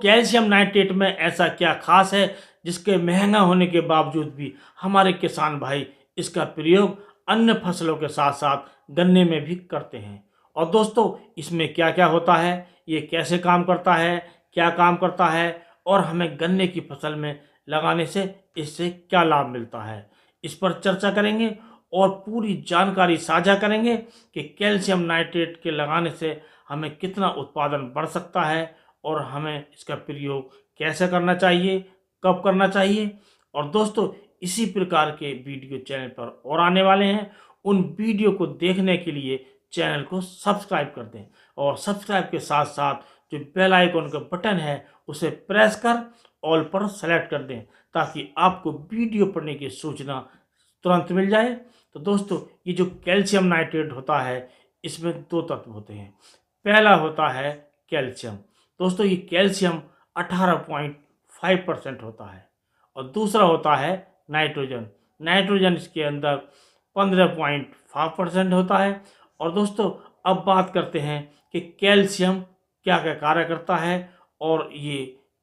Calcium nitrate में ऐसा क्या खास है जिसके महंगा होने के बावजूद भी हमारे किसान भाई इसका प्रयोग अन्य फसलों के साथ साथ गन्ने में भी करते हैं। और दोस्तों, इसमें क्या क्या होता है, ये कैसे काम करता है, क्या काम करता है और हमें गन्ने की फसल में लगाने से इससे क्या लाभ मिलता है, इस पर चर्चा करेंगे और पूरी जानकारी साझा करेंगे कि कैल्शियम नाइट्रेट के लगाने से हमें कितना उत्पादन बढ़ सकता है और हमें इसका प्रयोग कैसे करना चाहिए, कब करना चाहिए। और दोस्तों, इसी प्रकार के वीडियो चैनल पर और आने वाले हैं। उन वीडियो को देखने के लिए चैनल को सब्सक्राइब कर दें और सब्सक्राइब के साथ साथ जो बेल आइकन का बटन है उसे प्रेस कर ऑल पर सेलेक्ट कर दें ताकि आपको वीडियो पढ़ने की सूचना तुरंत मिल जाए। तो दोस्तों, ये जो कैल्शियम नाइट्रेट होता है इसमें दो तत्व होते हैं। पहला होता है कैल्शियम। दोस्तों, ये कैल्शियम 18.5% होता है और दूसरा होता है नाइट्रोजन। नाइट्रोजन इसके अंदर 15.5% होता है। और दोस्तों, अब बात करते हैं कि कैल्शियम क्या क्या कार्य करता है और ये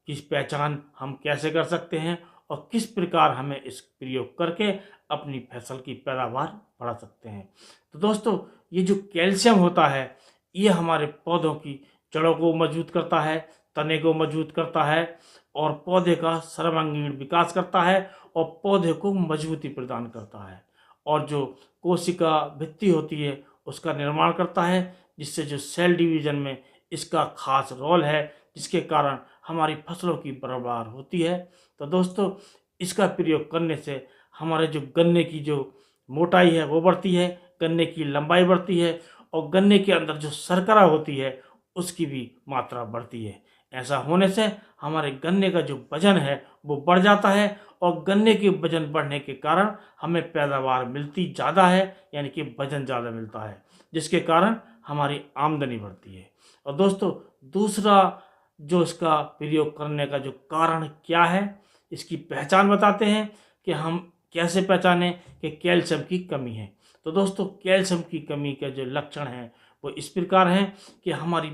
किस पहचान हम कैसे कर सकते हैं और किस प्रकार हमें इस प्रयोग करके अपनी फसल की पैदावार बढ़ा सकते हैं। तो दोस्तों, ये जो कैल्शियम होता है ये हमारे पौधों की जड़ों को मजबूत करता है, तने को मजबूत करता है और पौधे का सर्वांगीण विकास करता है और पौधे को मजबूती प्रदान करता है और जो कोशिका भित्ति होती है उसका निर्माण करता है, जिससे जो सेल डिवीजन में इसका खास रोल है, जिसके कारण हमारी फसलों की पैदावार होती है। तो दोस्तों, इसका प्रयोग करने से हमारे जो गन्ने की जो मोटाई है वो बढ़ती है, गन्ने की लंबाई बढ़ती है और गन्ने के अंदर जो शर्करा होती है उसकी भी मात्रा बढ़ती है। ऐसा होने से हमारे गन्ने का जो वजन है वो बढ़ जाता है और गन्ने के वजन बढ़ने के कारण हमें पैदावार मिलती ज़्यादा है, यानी कि वजन ज़्यादा मिलता है, जिसके कारण हमारी आमदनी बढ़ती है। और दोस्तों, दूसरा जो इसका प्रयोग करने का जो कारण क्या है, इसकी पहचान बताते हैं कि हम कैसे पहचानें कि कैल्शियम की कमी है। तो दोस्तों, कैल्शियम की कमी के जो लक्षण हैं वो इस प्रकार हैं कि हमारी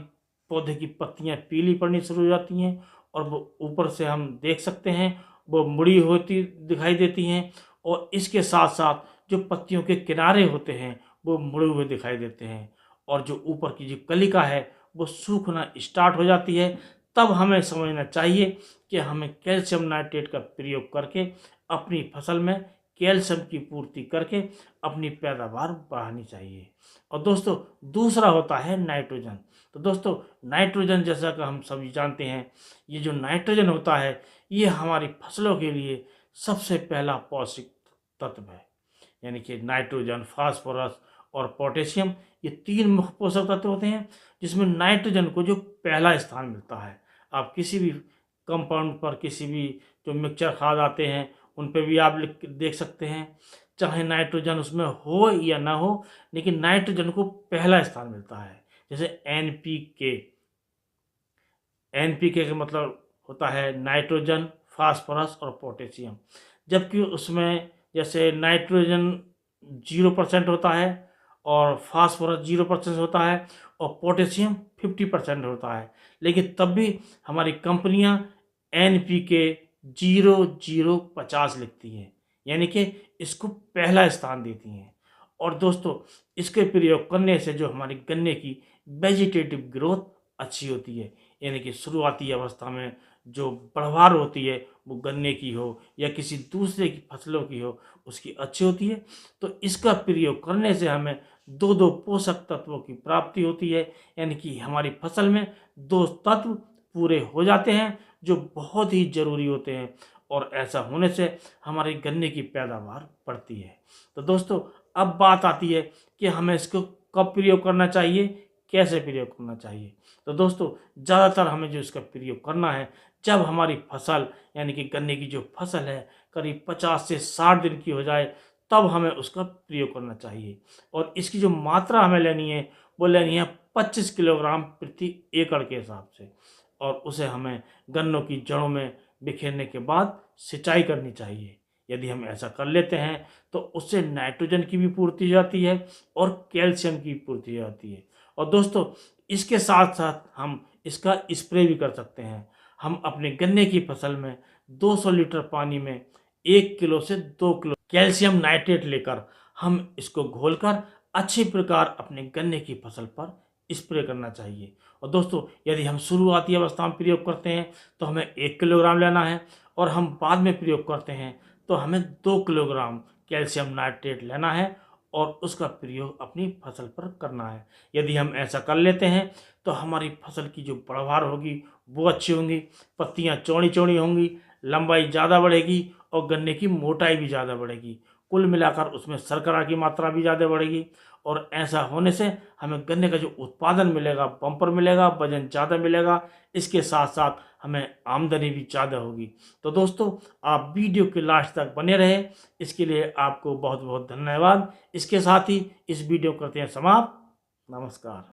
पौधे की पत्तियां पीली पड़नी शुरू हो जाती हैं और वो ऊपर से हम देख सकते हैं वो मुड़ी होती दिखाई देती हैं और इसके साथ साथ जो पत्तियों के किनारे होते हैं वो मुड़े हुए दिखाई देते हैं और जो ऊपर की जो कलिका है वो सूखना स्टार्ट हो जाती है। तब हमें समझना चाहिए कि हमें कैल्शियम नाइट्रेट का प्रयोग करके अपनी फसल में कैल्शियम की पूर्ति करके अपनी पैदावार बढ़ानी चाहिए। और दोस्तों, दूसरा होता है नाइट्रोजन। तो दोस्तों, नाइट्रोजन जैसा कि हम सभी जानते हैं, ये जो नाइट्रोजन होता है ये हमारी फसलों के लिए सबसे पहला पौष्टिक तत्व है। यानी कि नाइट्रोजन, फास्फोरस और पोटेशियम ये तीन मुख्य पोषक तत्व होते हैं जिसमें नाइट्रोजन को जो पहला स्थान मिलता है। आप किसी भी कंपाउंड पर, किसी भी जो मिक्सचर खाद आते हैं उन पर भी आप देख सकते हैं, चाहे नाइट्रोजन उसमें हो या ना हो, लेकिन नाइट्रोजन को पहला स्थान मिलता है। जैसे एनपीके, एनपीके का मतलब होता है नाइट्रोजन, फास्फोरस और पोटेशियम, जबकि उसमें जैसे नाइट्रोजन 0% होता है और फास्फोरस 0% होता है और पोटेशियम 50% होता है। लेकिन तब भी हमारी कंपनियां एनपीके 0050 लिखती हैं, यानी कि इसको पहला स्थान देती हैं। और दोस्तों, इसके प्रयोग करने से जो हमारी गन्ने की वेजिटेटिव ग्रोथ अच्छी होती है, यानी कि शुरुआती अवस्था में जो बढ़वार होती है वो गन्ने की हो या किसी दूसरे की फसलों की हो उसकी अच्छी होती है। तो इसका प्रयोग करने से हमें दो दो पोषक तत्वों की प्राप्ति होती है, यानी कि हमारी फसल में दो तत्व पूरे हो जाते हैं जो बहुत ही ज़रूरी होते हैं और ऐसा होने से हमारे गन्ने की पैदावार बढ़ती है। तो दोस्तों, अब बात आती है कि हमें इसको कब प्रयोग करना चाहिए, कैसे प्रयोग करना चाहिए। तो दोस्तों, ज़्यादातर हमें जो इसका प्रयोग करना है जब हमारी फसल, यानी कि गन्ने की जो फसल है करीब 50 से 60 दिन की हो जाए, तब हमें उसका प्रयोग करना चाहिए। और इसकी जो मात्रा हमें लेनी है वो लेनी है 25 किलोग्राम प्रति एकड़ के हिसाब से और उसे हमें गन्नों की जड़ों में बिखेरने के बाद सिंचाई करनी चाहिए। यदि हम ऐसा कर लेते हैं तो उससे नाइट्रोजन की भी पूर्ति हो जाती है और कैल्शियम की पूर्ति हो जाती है। और दोस्तों, इसके साथ साथ हम इसका स्प्रे भी कर सकते हैं। हम अपने गन्ने की फसल में 200 लीटर पानी में 1 किलो से 2 किलो कैल्शियम नाइट्रेट लेकर हम इसको घोलकर अच्छी प्रकार अपने गन्ने की फसल पर स्प्रे करना चाहिए। और दोस्तों, यदि हम शुरुआती अवस्था में प्रयोग करते हैं तो हमें 1 किलोग्राम लेना है, और हम बाद में प्रयोग करते हैं तो हमें 2 किलोग्राम कैल्शियम नाइट्रेट लेना है और उसका प्रयोग अपनी फसल पर करना है। यदि हम ऐसा कर लेते हैं तो हमारी फसल की जो पैदावार होगी वो अच्छी होंगी, पत्तियां चौड़ी चौड़ी होंगी, लंबाई ज़्यादा बढ़ेगी और गन्ने की मोटाई भी ज़्यादा बढ़ेगी। कुल मिलाकर उसमें शर्करा की मात्रा भी ज़्यादा बढ़ेगी, और ऐसा होने से हमें गन्ने का जो उत्पादन मिलेगा बम्पर मिलेगा, वजन ज़्यादा मिलेगा, इसके साथ साथ हमें आमदनी भी ज़्यादा होगी। तो दोस्तों, आप वीडियो के लास्ट तक बने रहे, इसके लिए आपको बहुत बहुत धन्यवाद। इसके साथ ही इस वीडियो को करते हैं समाप्त। नमस्कार।